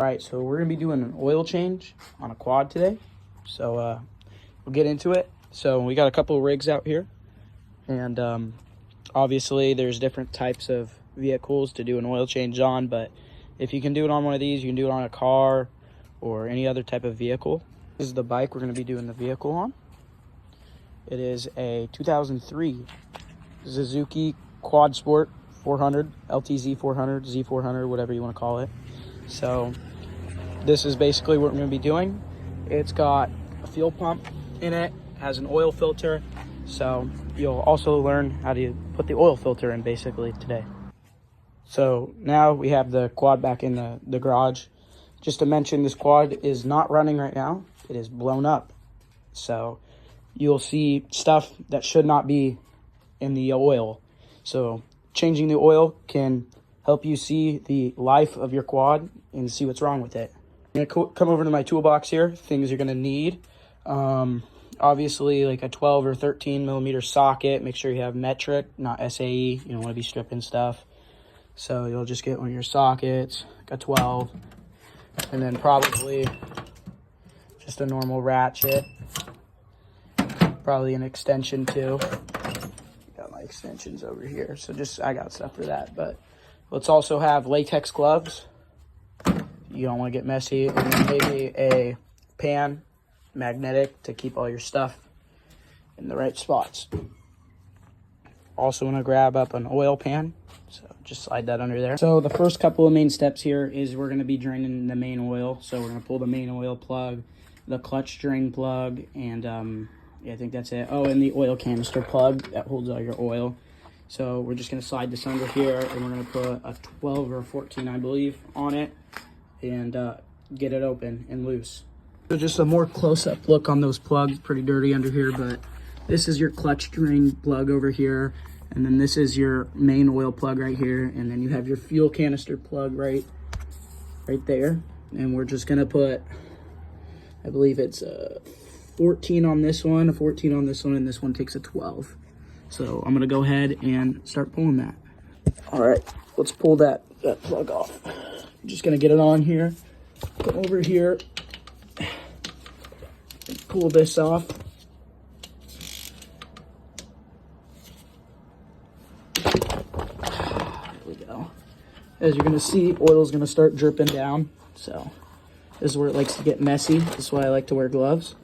All right, so we're gonna be doing an oil change on a quad today. So we'll get into it. So we got a couple of rigs out here, and obviously there's different types of vehicles to do an oil change on, but if you can do it on one of these, you can do it on a car or any other type of vehicle. This is the bike we're gonna be doing the vehicle on. It is a 2003 Suzuki Quad Sport 400, LTZ 400, Z400, whatever you want to call it. So this is basically what we're going to be doing. It's got a fuel pump in it, has an oil filter. So you'll also learn how to put the oil filter in basically today. So now we have the quad back in the garage. Just to mention, this quad is not running right now. It is blown up. So you'll see stuff that should not be in the oil. So changing the oil can help you see the life of your quad and see what's wrong with it. I'm gonna come over to my toolbox here. Things you're gonna need. Obviously like a 12 or 13 millimeter socket. Make sure you have metric, not SAE. You don't wanna be stripping stuff. So you'll just get one of your sockets, like a 12, and then probably just a normal ratchet. Probably an extension too. Got my extensions over here, so I got stuff for that. But let's also have latex gloves. You don't want to get messy, and then maybe a pan, magnetic, to keep all your stuff in the right spots. Also want to grab up an oil pan, so just slide that under there. So the first couple of main steps here is we're going to be draining the main oil. So we're going to pull the main oil plug, the clutch drain plug, and yeah, I think that's it. Oh, and the oil canister plug that holds all your oil. So we're just going to slide this under here, and we're going to put a 12 or a 14, I believe, on it, and get it open and loose. So just a more close-up look on those plugs. Pretty dirty under here, but this is your clutch drain plug over here, and then this is your main oil plug right here, and then you have your fuel canister plug right there. And we're just going to put, I believe it's 14 on this one, a 14 on this one, and this one takes a 12. So I'm gonna go ahead and start pulling that. All right, let's pull that plug off. I'm just gonna get it on here, go over here, and pull this off. There we go. As you're gonna see, oil's gonna start dripping down. So this is where it likes to get messy. This is why I like to wear gloves.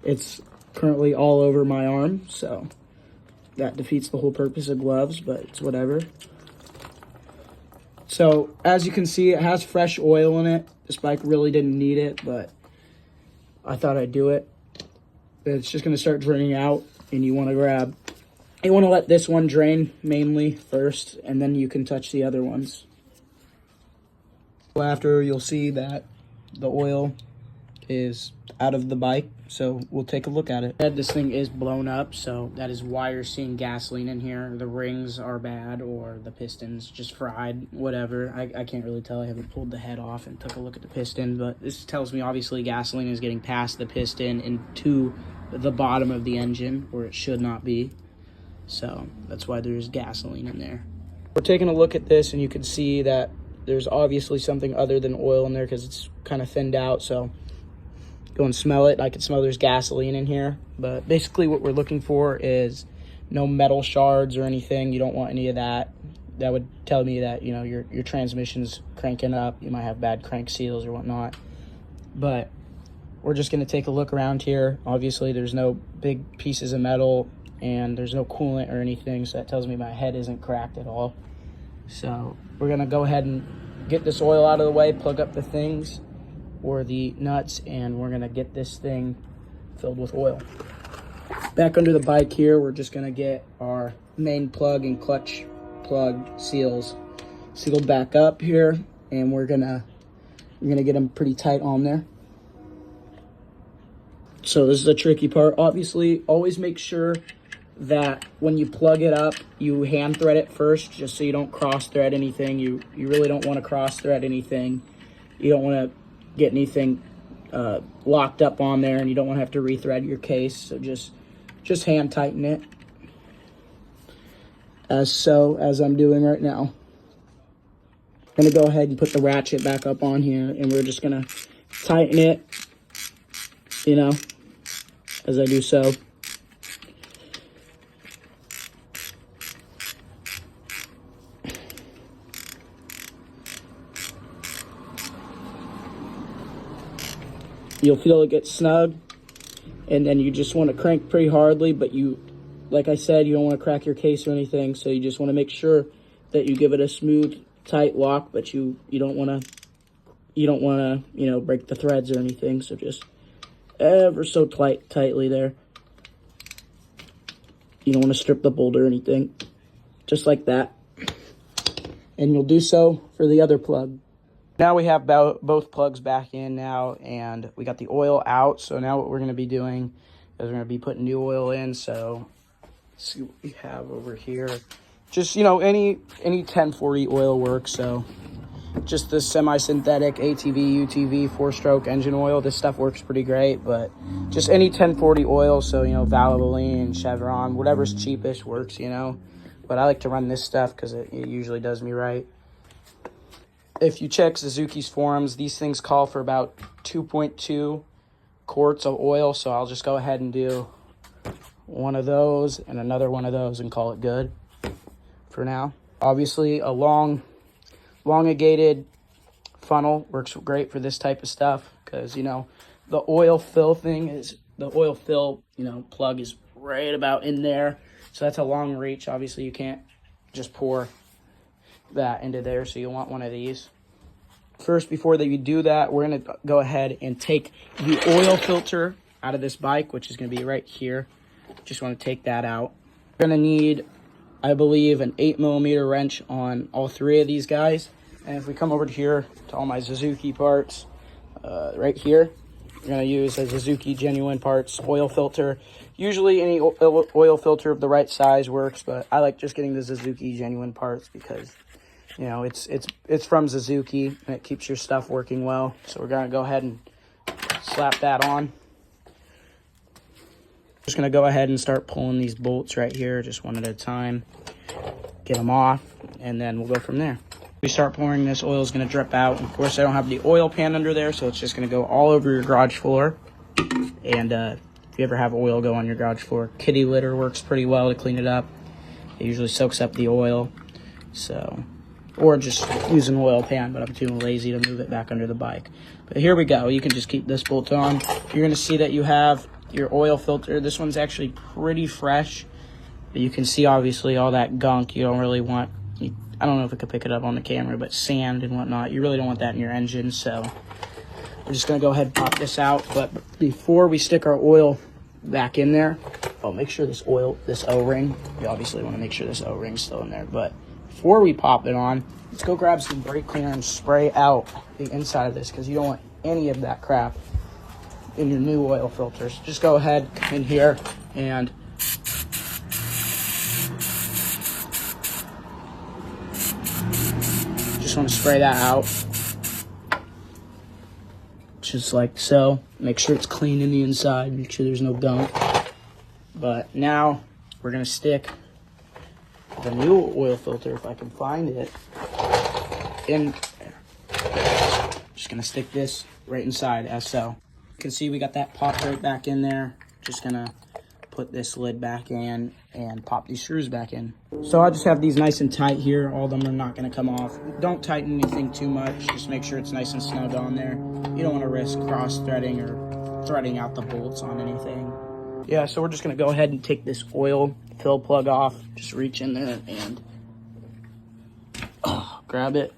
It's currently all over my arm, so that defeats the whole purpose of gloves, but it's whatever. So as you can see, it has fresh oil in it. This bike really didn't need it, but I thought I'd do it. It's just gonna start draining out, and you wanna let this one drain mainly first, and then you can touch the other ones. After, you'll see that the oil is out of the bike, so we'll take a look at it. This thing is blown up, so that is why you're seeing gasoline in here. The rings are bad, or the piston's just fried, whatever. I can't really tell. I haven't pulled the head off and took a look at the piston, but this tells me obviously gasoline is getting past the piston into the bottom of the engine, where it should not be. So that's why there's gasoline in there. We're taking a look at this, and you can see that there's obviously something other than oil in there because it's kind of thinned out. So go and smell it. I can smell there's gasoline in here. But basically what we're looking for is no metal shards or anything. You don't want any of that. That would tell me that, you know, your transmission's cranking up. You might have bad crank seals or whatnot. But we're just going to take a look around here. Obviously there's no big pieces of metal, and there's no coolant or anything, so that tells me my head isn't cracked at all. So we're going to go ahead and get this oil out of the way, plug up the things or the nuts, and we're gonna get this thing filled with oil. Back under the bike here, we're just gonna get our main plug and clutch plug seals sealed back up here, and we're gonna get them pretty tight on there. So this is the tricky part. Obviously, always make sure that when you plug it up, you hand thread it first, just so you don't cross thread anything. You really don't want to cross thread anything. You don't want to get anything locked up on there, and you don't want to have to rethread your case. So just hand tighten it. as I'm doing right now. I'm gonna go ahead and put the ratchet back up on here, and we're just gonna tighten it, you know, as I do so. You'll feel it get snug, and then you just want to crank pretty hardly, but you, like I said, you don't want to crack your case or anything, so you just want to make sure that you give it a smooth, tight lock, but you don't want to, you know, break the threads or anything, so just ever so tightly there. You don't want to strip the bolt or anything, just like that. And you'll do so for the other plug. Now we have both plugs back in now, and we got the oil out. So now what we're going to be doing is we're going to be putting new oil in. So let's see what we have over here. Just, you know, any 1040 oil works. So just this semi-synthetic ATV, UTV, 4-stroke engine oil. This stuff works pretty great, but just any 1040 oil. So, you know, Valvoline, Chevron, whatever's cheapest works, you know. But I like to run this stuff because it usually does me right. If you check Suzuki's forums, these things call for about 2.2 quarts of oil. So I'll just go ahead and do one of those and another one of those and call it good for now. Obviously, a elongated funnel works great for this type of stuff because, you know, the oil fill, you know, plug is right about in there. So that's a long reach. Obviously, you can't just pour that into there, so you'll want one of these. First, before that you do that, we're going to go ahead and take the oil filter out of this bike, which is going to be right here. Just want to take that out. We're going to need, I believe, an 8mm wrench on all three of these guys. And if we come over to here to all my Suzuki parts, right here, we're going to use a Suzuki Genuine Parts oil filter. Usually any oil filter of the right size works, but I like just getting the Suzuki Genuine Parts because, you know, it's from Suzuki and it keeps your stuff working well. So we're going to go ahead and slap that on. Just going to go ahead and start pulling these bolts right here, just one at a time. Get them off, and then we'll go from there. We start pouring this, oil is going to drip out. Of course, I don't have the oil pan under there, so it's just going to go all over your garage floor. And if you ever have oil go on your garage floor, kitty litter works pretty well to clean it up. It usually soaks up the oil. So, or just use an oil pan, but I'm too lazy to move it back under the bike. But here we go. You can just keep this bolt on. You're going to see that you have your oil filter. This one's actually pretty fresh. But you can see, obviously, all that gunk you don't really want. I don't know if I could pick it up on the camera, but sand and whatnot, you really don't want that in your engine. So we're just going to go ahead and pop this out. But before we stick our oil back in there, make sure this O-ring, you obviously want to make sure this O-ring's still in there. But before we pop it on, let's go grab some brake cleaner and spray out the inside of this because you don't want any of that crap in your new oil filters. Just go ahead in here and just want to spray that out. Just like so. Make sure it's clean in the inside. Make sure there's no gunk. But now we're going to stick the new oil filter, if I can find it, in there. Just going to stick this right inside as so. You can see we got that popped right back in there. Just going to put this lid back in and pop these screws back in. So I just have these nice and tight here. All of them are not going to come off. Don't tighten anything too much. Just make sure it's nice and snug on there. You don't want to risk cross-threading or threading out the bolts on anything. Yeah, so we're just going to go ahead and take this oil fill plug off. Just reach in there and grab it.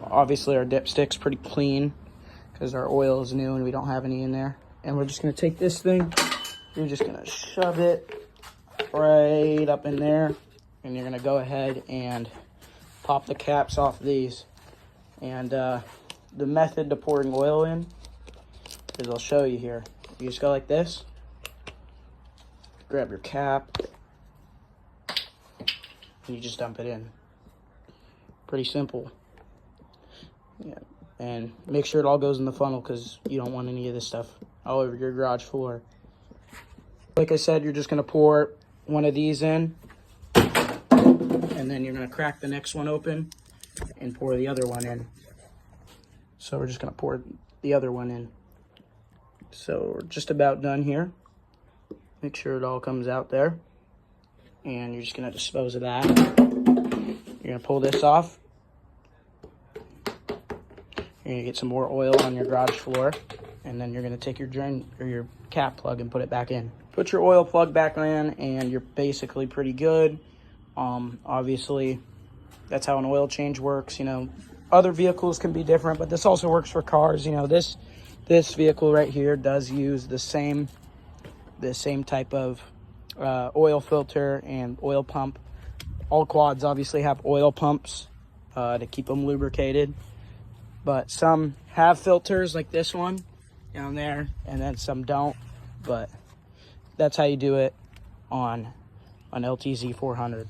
Obviously our dipstick's pretty clean because our oil is new and we don't have any in there. And we're just going to take this thing, you're just going to shove it right up in there, and you're going to go ahead and pop the caps off these. And the method to pouring oil in is I'll show you here. You just go like this, grab your cap, and you just dump it in. Pretty simple. Yeah, and make sure it all goes in the funnel because you don't want any of this stuff all over your garage floor. Like I said, you're just going to pour one of these in, and then you're going to crack the next one open and pour the other one in. So we're just going to pour the other one in. So we're just about done here. Make sure it all comes out there. And you're just going to dispose of that. You're going to pull this off. You're going to get some more oil on your garage floor. And then you're going to take your drain or your cap plug and put it back in. Put your oil plug back in and you're basically pretty good. Obviously, that's how an oil change works. You know, other vehicles can be different, but this also works for cars. You know, this vehicle right here does use the same type of oil filter and oil pump. All quads obviously have oil pumps to keep them lubricated, but some have filters like this one down there, and then some don't. But that's how you do it on an LTZ 400.